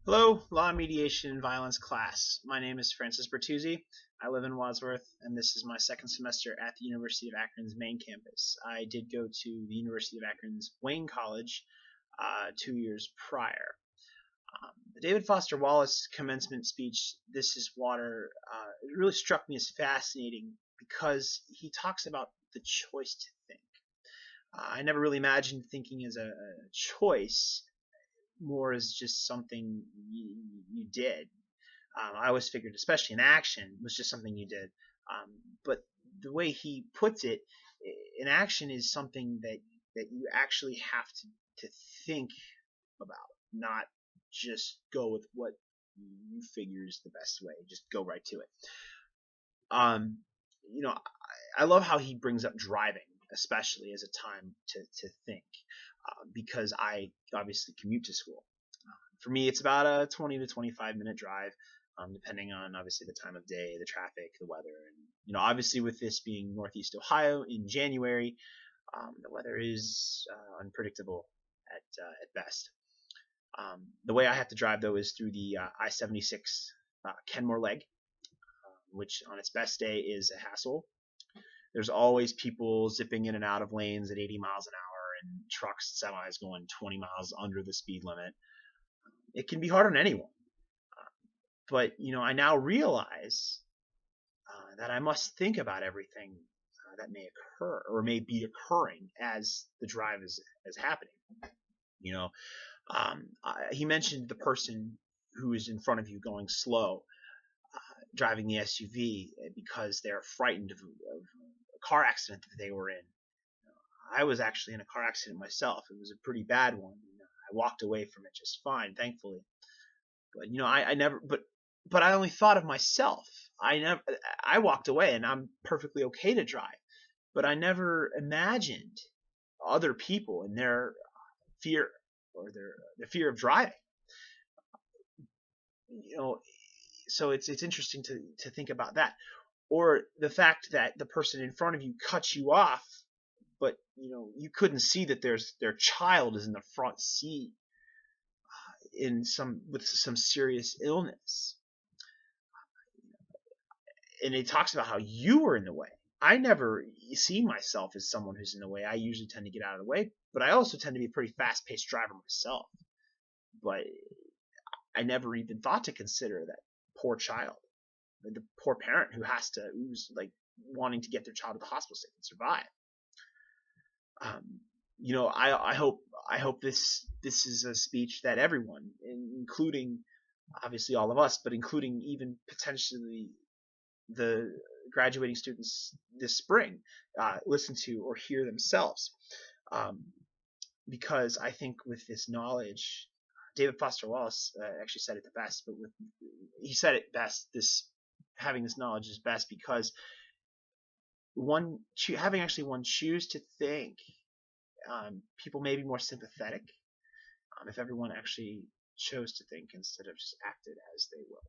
Hello, Law, Mediation, and Violence class. My name is Francis Bertuzzi. I live in Wadsworth, and this is my second semester at the University of Akron's main campus. I did go to the University of Akron's Wayne College 2 years prior. The David Foster Wallace commencement speech, This is Water, it really struck me as fascinating because he talks about the choice to think. I never really imagined thinking as a choice, more as just something you did. I always figured, especially in action, was just something you did. But the way he puts it, in action is something that you actually have to think about, not just go with what you figure is the best way. Just go right to it. Um, I love how he brings up driving, especially as a time to think, because I obviously commute to school. For me, it's about a 20 to 25-minute drive, depending on obviously the time of day, the traffic, the weather, and obviously with this being Northeast Ohio in January, the weather is unpredictable at best. The way I have to drive though is through the I-76 Kenmore leg, which on its best day is a hassle. There's always people zipping in and out of lanes at 80 miles an hour and trucks and semis going 20 miles under the speed limit. It can be hard on anyone. But I now realize that I must think about everything that may occur or may be occurring as the drive is happening. He mentioned the person who is in front of you going slow, driving the SUV because they're frightened of a car accident that they were in. I was actually in a car accident myself. It was a pretty bad one. I walked away from it just fine, thankfully. But I never. But I only thought of myself. I walked away, and I'm perfectly okay to drive. But I never imagined other people and their fear or their fear of driving. So it's interesting to think about that, or the fact that the person in front of you cuts you off, but you couldn't see that their child is in the front seat with some serious illness, and it talks about how you were in the way. I never see myself as someone who's in the way. I usually tend to get out of the way, but I also tend to be a pretty fast-paced driver myself. But I never even thought to consider that poor child, the poor parent who's like wanting to get their child to the hospital so they can survive. I hope this is a speech that everyone, including obviously all of us, but including even potentially the graduating students this spring, listen to or hear themselves, because I think with this knowledge, David Foster Wallace actually said it the best, but he said it best. Having this knowledge is best because having one choose to think, people may be more sympathetic if everyone actually chose to think instead of just acted as they will.